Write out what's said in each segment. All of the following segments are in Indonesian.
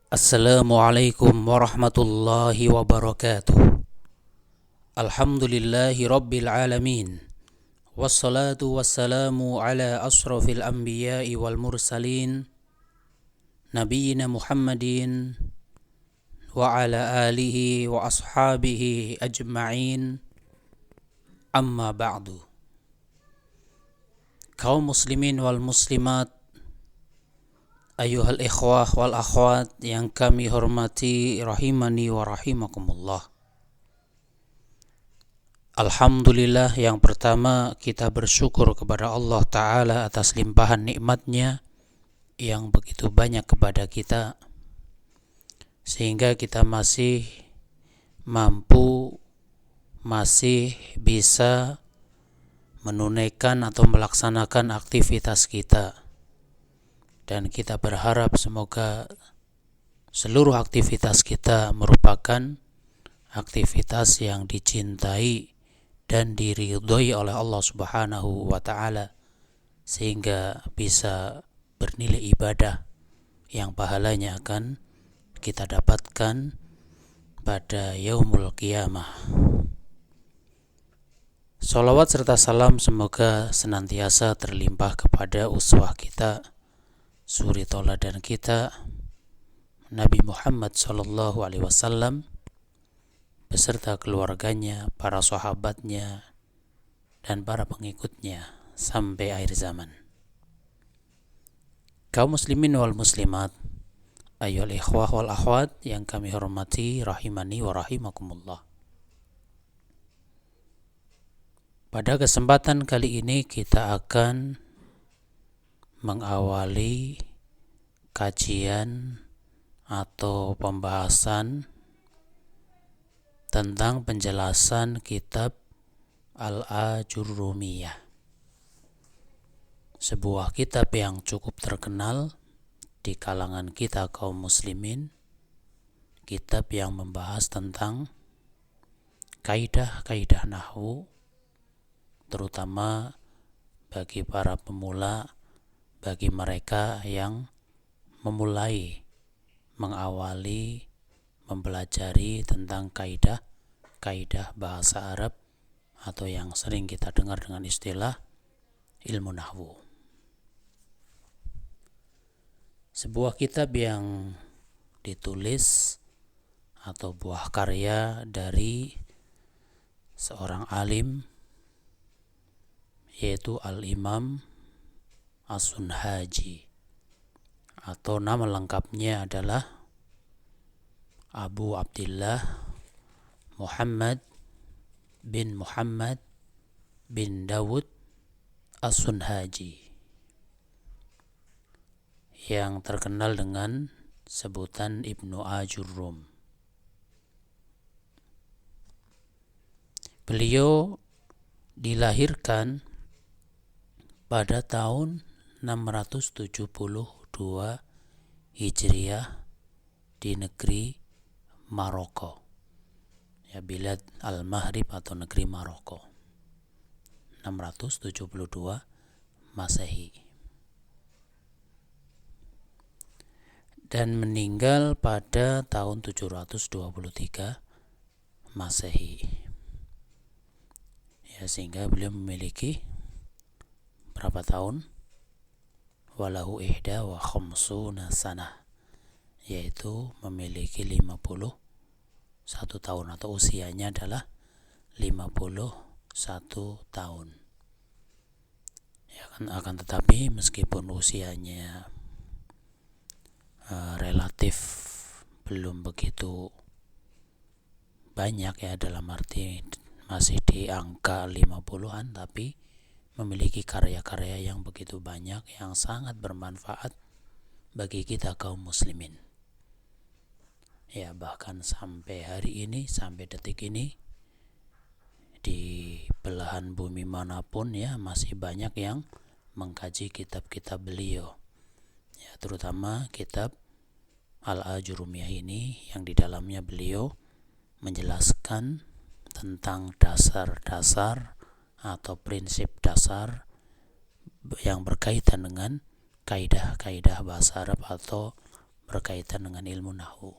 Assalamualaikum warahmatullahi wabarakatuh. Alhamdulillahi rabbil alamin. Wassalatu wassalamu ala asrafil anbiya'i wal mursalin Nabiyyina Muhammadin wa ala alihi wa ashabihi ajma'in. Amma ba'du. Kaum muslimin wal muslimat, ayuhal ikhwah wal akhwat yang kami hormati rahimani wa rahimakumullah. Alhamdulillah, yang pertama kita bersyukur kepada Allah Ta'ala atas limpahan nikmatnya yang begitu banyak kepada kita, sehingga kita masih mampu, masih bisa menunaikan atau melaksanakan aktivitas kita. Dan kita berharap semoga seluruh aktivitas kita merupakan aktivitas yang dicintai dan diridhoi oleh Allah Subhanahu wa Ta'ala, sehingga bisa bernilai ibadah yang pahalanya akan kita dapatkan pada yaumul qiyamah. Sholawat serta salam semoga senantiasa terlimpah kepada uswah kita, suri tauladan kita, Nabi Muhammad SAW beserta keluarganya, para sahabatnya, dan para pengikutnya sampai akhir zaman. Kaum muslimin wal muslimat, ayyuhal ikhwah wal akhwat yang kami hormati rahimani wa rahimakumullah. Pada kesempatan kali ini kita akan mengawali kajian atau pembahasan tentang penjelasan kitab Al-Ajurrumiyah, sebuah kitab yang cukup terkenal di kalangan kita kaum muslimin, kitab yang membahas tentang kaidah-kaidah nahwu, terutama bagi para pemula, bagi mereka yang memulai, mengawali, mempelajari tentang kaidah bahasa Arab atau yang sering kita dengar dengan istilah ilmu nahwu. Sebuah kitab yang ditulis atau buah karya dari seorang alim, yaitu Al-Imam As-Sunhaji, atau nama lengkapnya adalah Abu Abdillah Muhammad bin Muhammad bin Dawud As-Sunhaji, yang terkenal dengan sebutan Ibnu Ajurrum. Beliau dilahirkan pada tahun 672 Hijriah di negeri Maroko, ya, bilad Al-Maghrib atau negeri Maroko, 672 Masehi, dan meninggal pada tahun 723 Masehi, ya, sehingga beliau memiliki berapa tahun? Walahu ihda wa khamsuna sanah, yaitu memiliki 51 tahun, atau usianya adalah 51 tahun. Ya, akan tetapi meskipun usianya relatif belum begitu banyak, ya, dalam arti masih di angka 50-an, tapi memiliki karya-karya yang begitu banyak yang sangat bermanfaat bagi kita kaum muslimin. Ya, bahkan sampai hari ini, sampai detik ini, di belahan bumi manapun, ya, masih banyak yang mengkaji kitab-kitab beliau, ya, terutama kitab Al-Ajurrumiyah ini, yang di dalamnya beliau menjelaskan tentang dasar-dasar atau prinsip dasar yang berkaitan dengan kaidah-kaidah bahasa Arab atau berkaitan dengan ilmu nahwu.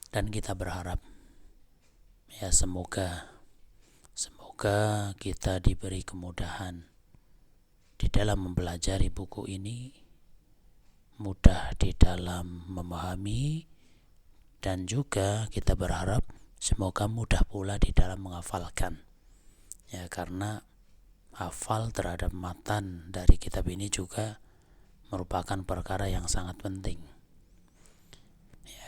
Dan kita berharap ya semoga kita diberi kemudahan di dalam mempelajari buku ini, mudah di dalam memahami, dan juga kita berharap semoga mudah pula di dalam menghafalkan. Ya, karena hafal terhadap matan dari kitab ini juga merupakan perkara yang sangat penting. Ya,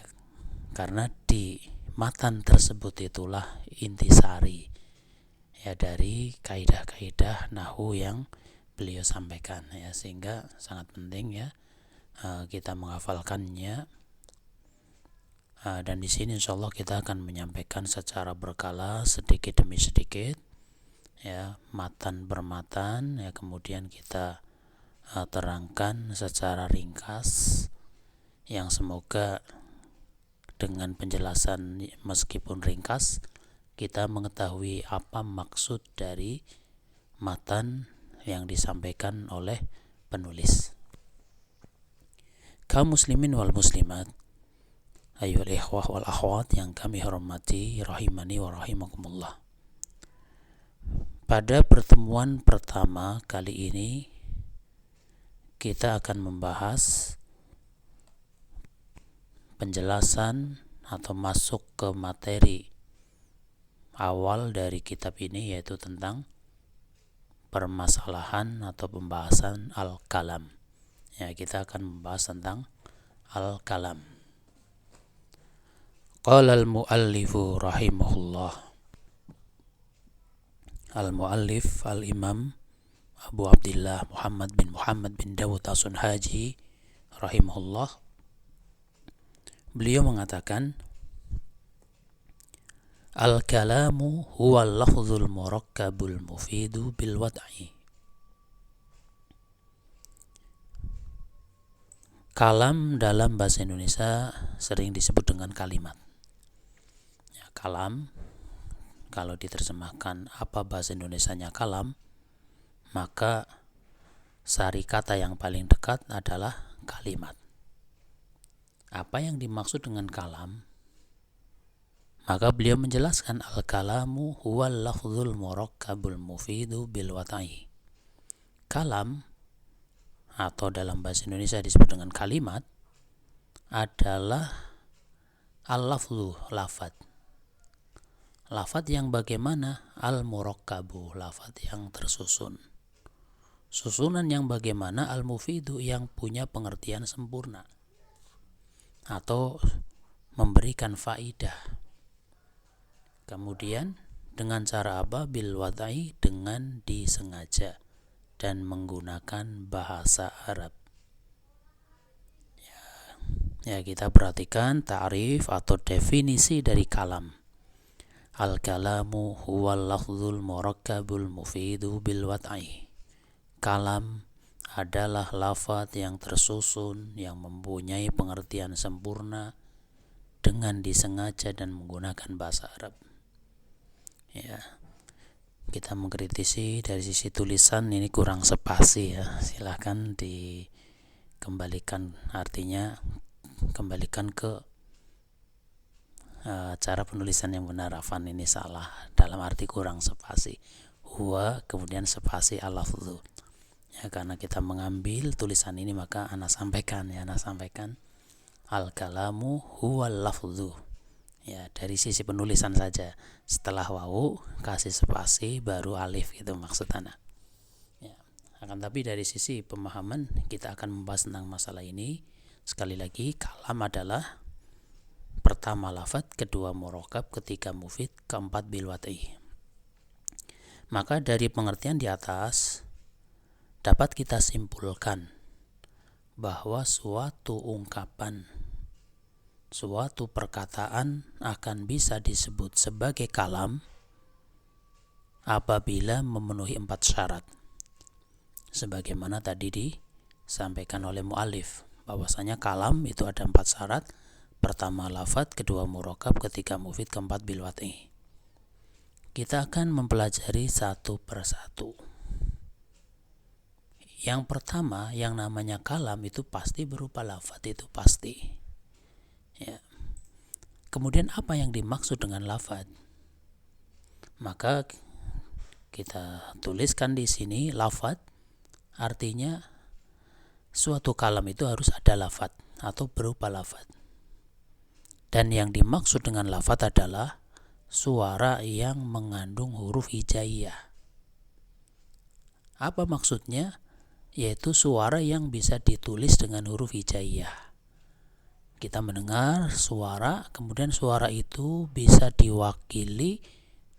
karena di matan tersebut itulah intisari ya dari kaidah-kaidah nahwu yang beliau sampaikan ya, sehingga sangat penting ya kita menghafalkannya. Dan di sini insyaallah kita akan menyampaikan secara berkala sedikit demi sedikit ya, matan per matan ya, kemudian kita terangkan secara ringkas yang semoga dengan penjelasan meskipun ringkas kita mengetahui apa maksud dari matan yang disampaikan oleh penulis. Kaum muslimin wal muslimat, ayyuhal ikhwah wal akhwat yang kami hormati rahimani wa rahimakumullah. Pada pertemuan pertama kali ini kita akan membahas penjelasan atau masuk ke materi awal dari kitab ini, yaitu tentang permasalahan atau pembahasan al-kalam. Ya, kita akan membahas tentang al-kalam. Qala al-muallifu rahimahullah. Al-muallif al-imam Abu Abdillah Muhammad bin Dawud As-Sunhaji rahimahullah, beliau mengatakan, al-kalamu huwa al-lafzul murakkabul mufidu bil wad'i. Kalam dalam bahasa Indonesia sering disebut dengan kalimat. Ya, kalam, kalau diterjemahkan apa bahasa Indonesianya kalam, maka sari kata yang paling dekat adalah kalimat. Apa yang dimaksud dengan kalam? Maka beliau menjelaskan, al-kalamu huwal lafzul murakkabul mufidu bil wad'i. Kalam atau dalam bahasa Indonesia disebut dengan kalimat adalah al-lafzu, lafad. Lafad yang bagaimana? Al-murakkabu, lafad yang tersusun. Susunan yang bagaimana? Al-mufidu, yang punya pengertian sempurna atau memberikan faidah. Kemudian dengan cara apa? Bil wad'i, dengan disengaja dan menggunakan bahasa Arab. Ya, kita perhatikan ta'rif atau definisi dari kalam. Al-kalamu huwal lafzul murakkabul mufidu bil wad'i. Kalam adalah lafaz yang tersusun, yang mempunyai pengertian sempurna dengan disengaja dan menggunakan bahasa Arab. Ya, kita mengkritisi dari sisi tulisan ini kurang spasi ya, silahkan dikembalikan, artinya kembalikan ke cara penulisan yang benar. Afan ini salah, dalam arti kurang spasi, huwa kemudian spasi al-lafzu ya, karena kita mengambil tulisan ini maka ana sampaikan al-kalamu huwal lafzu ya, dari sisi penulisan saja, setelah wawu kasih spasi baru alif, gitu maksud ana ya. Akan tapi dari sisi pemahaman kita akan membahas tentang masalah ini. Sekali lagi, kalam adalah pertama lafaz, kedua murakkab, ketiga mufid, keempat bil wad'i. Maka dari pengertian di atas dapat kita simpulkan bahwa suatu ungkapan, suatu perkataan akan bisa disebut sebagai kalam apabila memenuhi 4 syarat. Sebagaimana tadi disampaikan oleh muallif, bahwasanya kalam itu ada 4 syarat. Pertama lafaz, kedua murakkab, ketiga mufid, keempat bil wad'i. Kita akan mempelajari satu persatu. Yang pertama, yang namanya kalam itu pasti berupa lafaz, itu pasti. Ya. Kemudian apa yang dimaksud dengan lafadz? Maka kita tuliskan di sini lafadz artinya suatu kalam itu harus ada lafadz atau berupa lafadz. Dan yang dimaksud dengan lafadz adalah suara yang mengandung huruf hijaiyah. Apa maksudnya? Yaitu suara yang bisa ditulis dengan huruf hijaiyah. Kita mendengar suara, kemudian suara itu bisa diwakili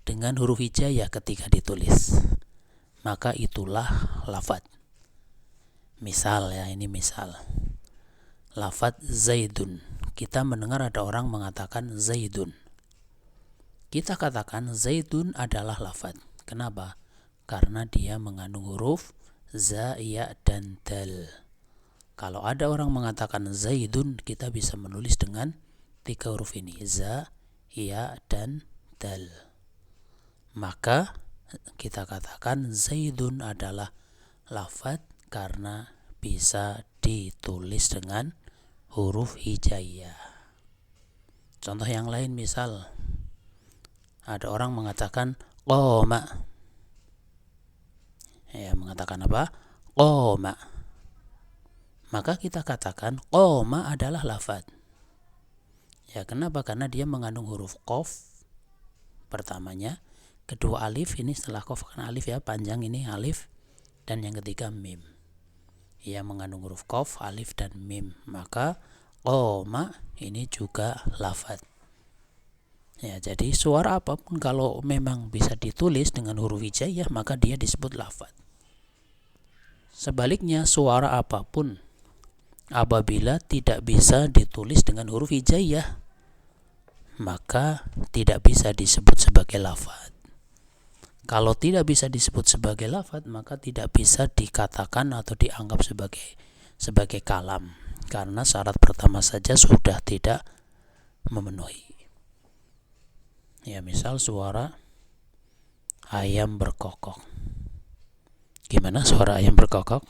dengan huruf hijaiyah ketika ditulis. Maka itulah lafadz. Misal ya, ini misal. Lafadz Zaidun. Kita mendengar ada orang mengatakan Zaidun. Kita katakan Zaidun adalah lafadz. Kenapa? Karena dia mengandung huruf za, ya, dan dal. Kalau ada orang mengatakan Zaidun, kita bisa menulis dengan 3 huruf ini, za, ya, dan dal. Maka kita katakan Zaidun adalah lafadz karena bisa ditulis dengan huruf hijaiyah. Contoh yang lain, misal ada orang mengatakan qoma. Ya, mengatakan apa? Qoma. Maka kita katakan qoma adalah lafadz. Ya, kenapa? Karena dia mengandung huruf qaf pertamanya, kedua alif, ini setelah qaf kan alif ya, panjang ini alif, dan yang ketiga mim. Ia mengandung huruf qaf, alif, dan mim. Maka qoma ini juga lafadz. Ya, jadi suara apapun kalau memang bisa ditulis dengan huruf hijaiyah maka dia disebut lafadz. Sebaliknya, suara apapun apabila tidak bisa ditulis dengan huruf hijaiyah maka tidak bisa disebut sebagai lafadz. Kalau tidak bisa disebut sebagai lafadz maka tidak bisa dikatakan atau dianggap sebagai kalam, karena syarat pertama saja sudah tidak memenuhi. Ya, misal suara ayam berkokok. Gimana suara ayam berkokok?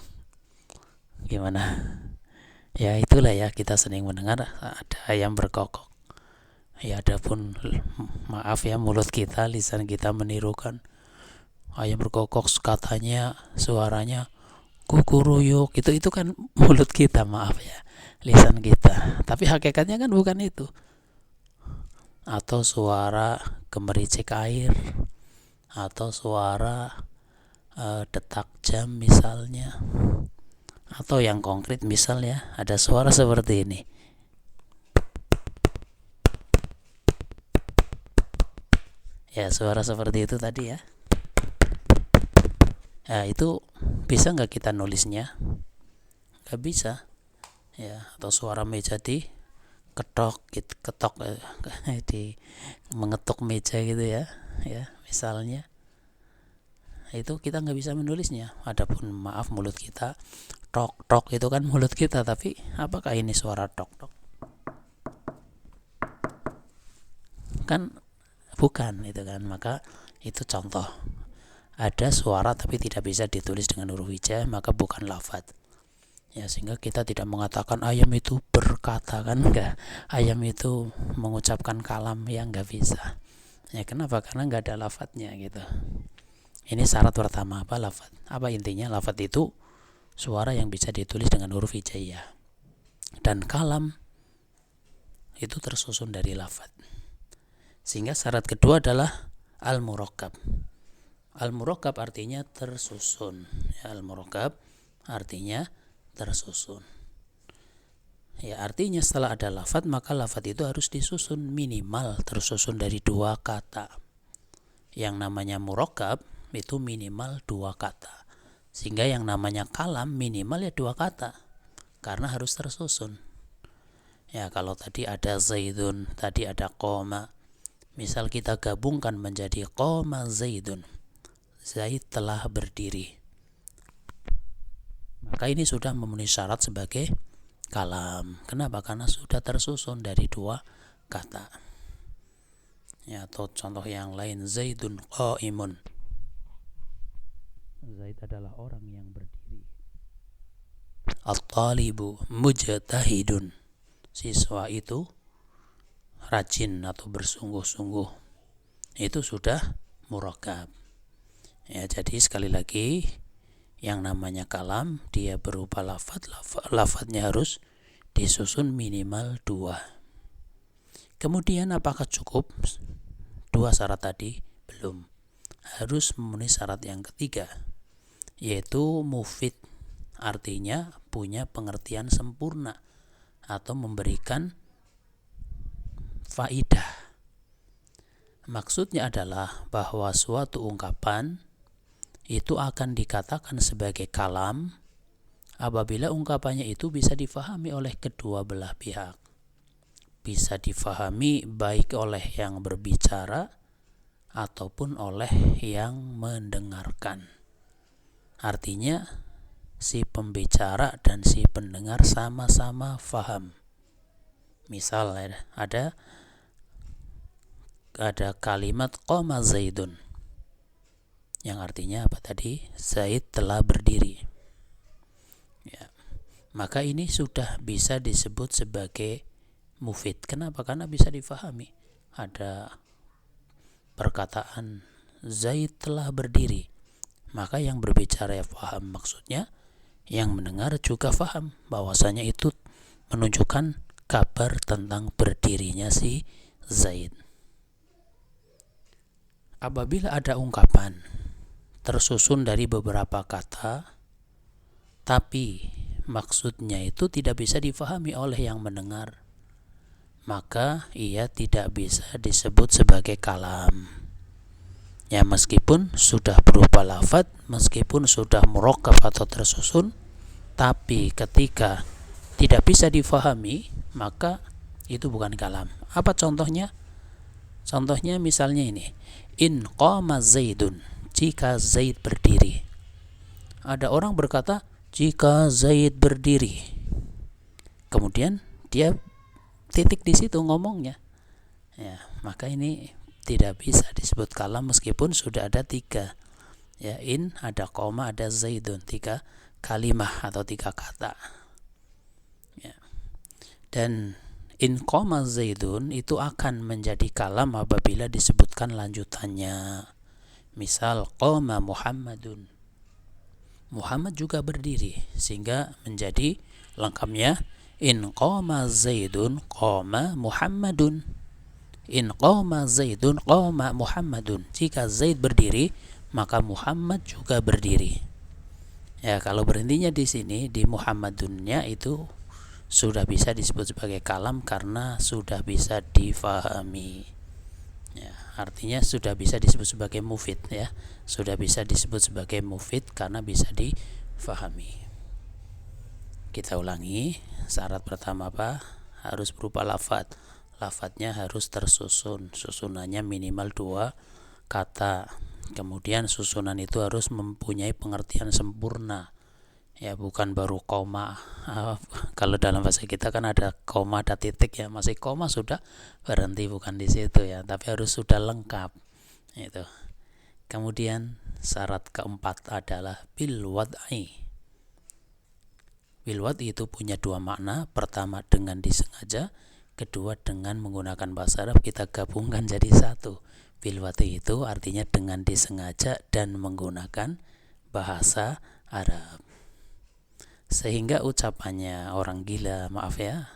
Gimana? Ya, itulah ya, kita sering mendengar ada ayam berkokok. Ya, adapun maaf ya, mulut kita, lisan kita menirukan ayam berkokok, katanya suaranya kukuruyuk. Itu kan mulut kita, maaf ya, lisan kita. Tapi hakikatnya kan bukan itu. Atau suara gemericik air, atau suara detak jam misalnya, atau yang konkret misalnya ada suara seperti ini. Ya, suara seperti itu tadi ya. Ya, itu bisa nggak kita nulisnya? Nggak bisa. Ya, atau suara meja di ketok gitu, di mengetuk meja gitu ya. Ya, misalnya. Itu kita nggak bisa menulisnya. Adapun maaf, mulut kita tok tok itu kan mulut kita, tapi apakah ini suara tok tok? Kan bukan itu kan. Maka itu contoh. Ada suara tapi tidak bisa ditulis dengan huruf hijaiyah maka bukan lafadz. Ya, sehingga kita tidak mengatakan ayam itu berkata, kan enggak. Ayam itu mengucapkan kalam, yang enggak bisa. Ya, kenapa? Karena enggak ada lafadznya gitu. Ini syarat pertama, apa lafadz? Apa intinya? Lafadz itu suara yang bisa ditulis dengan huruf hijaiyah. Dan kalam itu tersusun dari lafadz. Sehingga syarat kedua adalah al-murakkab. Al-murakkab artinya tersusun. Ya, al-murakkab artinya tersusun. Ya, artinya setelah ada lafadz maka lafadz itu harus disusun, minimal tersusun dari 2 kata. Yang namanya murakkab itu minimal 2 kata. Sehingga yang namanya kalam minimal ya 2 kata. Karena harus tersusun. Ya, kalau tadi ada Zaidun, tadi ada qoma. Misal kita gabungkan menjadi qoma Zaidun. Zaid telah berdiri. Maka ini sudah memenuhi syarat sebagai kalam. Kenapa? Karena sudah tersusun dari 2 kata. Ya, atau contoh yang lain, Zaidun qaimun. Zaid adalah orang yang berdiri. At-talibu mujtahidun. Siswa itu rajin atau bersungguh-sungguh, itu sudah murakab. Ya, jadi sekali lagi, yang namanya kalam dia berupa lafadz, lafadznya harus disusun minimal 2. Kemudian apakah cukup 2 syarat tadi? Belum. Harus memenuhi syarat yang ketiga, yaitu mufid, artinya punya pengertian sempurna atau memberikan faidah. Maksudnya adalah bahwa suatu ungkapan itu akan dikatakan sebagai kalam apabila ungkapannya itu bisa difahami oleh kedua belah pihak. Bisa difahami baik oleh yang berbicara ataupun oleh yang mendengarkan. Artinya si pembicara dan si pendengar sama-sama faham. Misal ada kalimat qama Zaidun, yang artinya apa tadi? Zaid telah berdiri. Ya. Maka ini sudah bisa disebut sebagai mufid. Kenapa? Karena bisa difahami. Ada perkataan Zaid telah berdiri, maka yang berbicara ya faham maksudnya, yang mendengar juga faham bahwasanya itu menunjukkan kabar tentang berdirinya si Zaid. Apabila ada ungkapan tersusun dari beberapa kata, tapi maksudnya itu tidak bisa difahami oleh yang mendengar, maka ia tidak bisa disebut sebagai kalam. Ya, meskipun sudah berupa lafadz, meskipun sudah murakkab atau tersusun, tapi ketika tidak bisa difahami, maka itu bukan kalam. Apa contohnya? Contohnya misalnya ini, in qama Zaidun, jika Zaid berdiri. Ada orang berkata jika Zaid berdiri, kemudian dia titik di situ ngomongnya. Ya, maka ini tidak bisa disebut kalam meskipun sudah ada 3. Ya, in, ada koma, ada Zaidun, 3 kalimah atau 3 kata. Ya. Dan in qama Zaidun itu akan menjadi kalam apabila disebutkan lanjutannya. Misal qama Muhammadun, Muhammad juga berdiri, sehingga menjadi lengkapnya in qama Zaidun qama Muhammadun. In qama Zaidun qama Muhammadun. Jika Zaid berdiri, maka Muhammad juga berdiri. Ya, kalau berhentinya di sini di Muhammadunnya itu sudah bisa disebut sebagai kalam karena sudah bisa difahami. Ya, artinya sudah bisa disebut sebagai mufid, ya. Sudah bisa disebut sebagai mufid karena bisa difahami. Kita ulangi. Syarat pertama apa? Harus berupa lafadz. Lafadznya harus tersusun. Susunannya minimal 2 kata. Kemudian susunan itu harus mempunyai pengertian sempurna. Ya, bukan baru koma. Kalau dalam bahasa kita kan ada koma, ada titik, ya. Masih koma sudah berhenti, bukan di situ, ya. Tapi harus sudah lengkap. Itu. Kemudian syarat keempat adalah bil wad'i. Bil wad'i itu punya 2 makna. Pertama dengan disengaja, kedua dengan menggunakan bahasa Arab, kita gabungkan jadi 1. Bil wad'i itu artinya dengan disengaja dan menggunakan bahasa Arab. Sehingga ucapannya orang gila, maaf ya,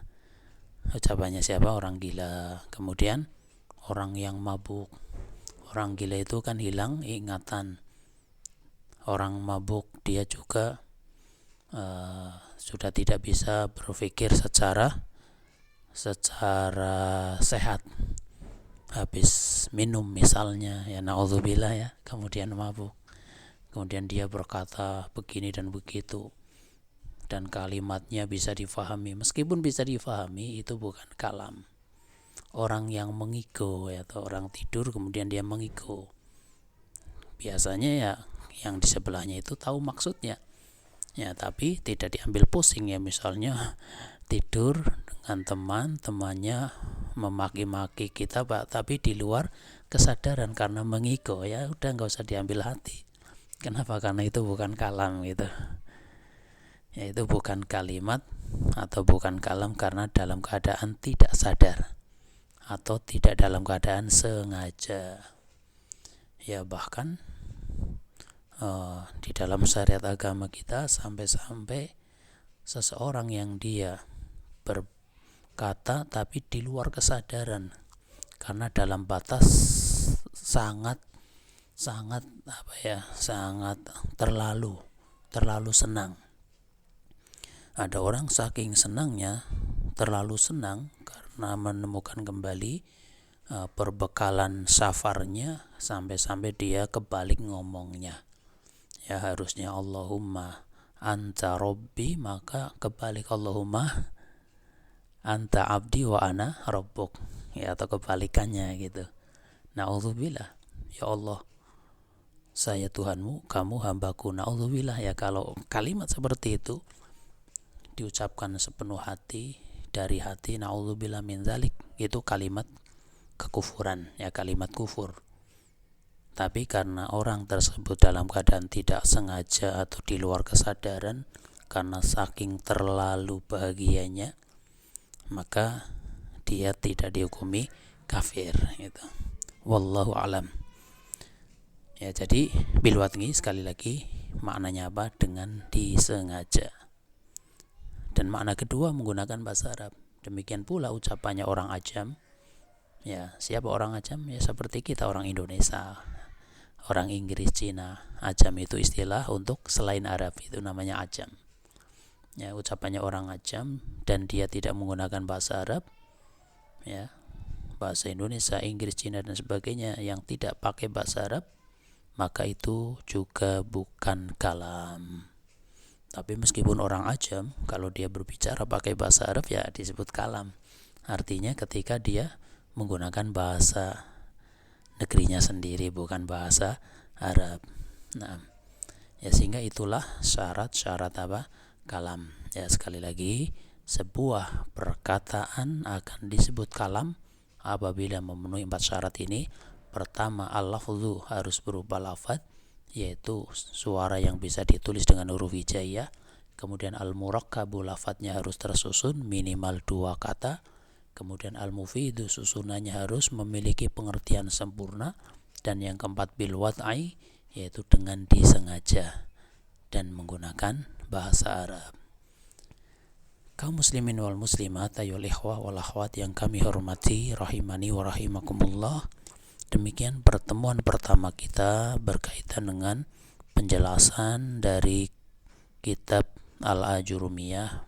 ucapannya siapa? Orang gila. Kemudian orang yang mabuk. Orang gila itu kan hilang ingatan. Orang mabuk dia juga sudah tidak bisa berpikir secara sehat. Habis minum misalnya, ya naudzubillah, ya, kemudian mabuk. Kemudian dia berkata begini dan begitu, dan kalimatnya bisa difahami. Meskipun bisa difahami, itu bukan kalam. Orang yang mengigo, ya, atau orang tidur kemudian dia mengigo, biasanya ya yang di sebelahnya itu tahu maksudnya, ya, tapi tidak diambil pusing, ya. Misalnya tidur dengan temannya memaki-maki kita, Pak, tapi di luar kesadaran karena mengigo, ya udah, nggak usah diambil hati. Kenapa? Karena itu bukan kalam, gitu. Yaitu bukan kalimat atau bukan kalam karena dalam keadaan tidak sadar atau tidak dalam keadaan sengaja. Ya bahkan di dalam syariat agama kita sampai-sampai seseorang yang dia berkata tapi di luar kesadaran karena dalam batas sangat terlalu senang. Ada orang saking senangnya, terlalu senang karena menemukan kembali perbekalan safarnya, sampai-sampai dia kebalik ngomongnya. Ya harusnya Allahumma anta rabbi, maka kebalik Allahumma anta abdi wa ana rabbuk, ya, atau kebalikannya gitu. Na'udzubillah, ya Allah saya Tuhanmu, kamu hambaku. Na'udzubillah, ya kalau kalimat seperti itu diucapkan sepenuh hati, dari hati, na'udzubillah min dzalik, itu kalimat kekufuran, ya, kalimat kufur. Tapi karena orang tersebut dalam keadaan tidak sengaja atau di luar kesadaran karena saking terlalu bahagianya, maka dia tidak dihukumi kafir gitu. Wallahu alam. Ya, jadi bilwatngi sekali lagi maknanya apa? Dengan disengaja. Dan makna kedua menggunakan bahasa Arab. Demikian pula ucapannya orang ajam. Ya, siapa orang ajam? Ya seperti kita orang Indonesia, orang Inggris, Cina. Ajam itu istilah untuk selain Arab, itu namanya ajam. Ya, ucapannya orang ajam dan dia tidak menggunakan bahasa Arab, ya, bahasa Indonesia, Inggris, Cina dan sebagainya yang tidak pakai bahasa Arab, maka itu juga bukan kalam. Tapi meskipun orang ajam, kalau dia berbicara pakai bahasa Arab ya disebut kalam. Artinya ketika dia menggunakan bahasa negerinya sendiri, bukan bahasa Arab. Nah, ya sehingga itulah syarat-syarat apa? Kalam. Ya sekali lagi, sebuah perkataan akan disebut kalam apabila memenuhi 4 syarat ini. Pertama, al-lafzu harus berupa lafaz, yaitu suara yang bisa ditulis dengan huruf hijaiyah. Kemudian al-murakkabu, lafadznya harus tersusun minimal 2 kata. Kemudian al-mufidu, susunannya harus memiliki pengertian sempurna. Dan yang keempat, bil wad'i, yaitu dengan disengaja dan menggunakan bahasa Arab. Kaum muslimin wal muslimat, ayyuhal ikhwah wal akhwat yang kami hormati, rahimani wa rahimakumullah. Demikian pertemuan pertama kita berkaitan dengan penjelasan dari kitab Al-Ajurumiyah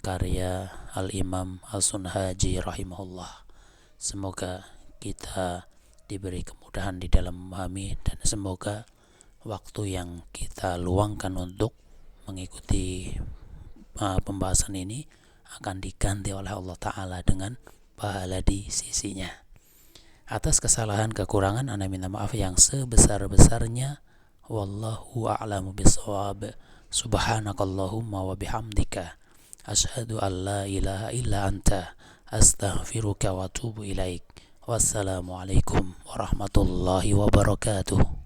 karya Al-Imam Al-Sunhaji rahimahullah. Semoga kita diberi kemudahan di dalam memahami, dan semoga waktu yang kita luangkan untuk mengikuti pembahasan ini akan diganti oleh Allah Ta'ala dengan pahala di sisinya. Atas kesalahan kekurangan ana minta maaf yang sebesar-besarnya. Wallahu a'lamu bissawab. Subhanakallahumma wa bihamdika asyhadu an la ilaha illa anta astaghfiruka wa atubu ilaik. Wassalamualaikum warahmatullahi wabarakatuh.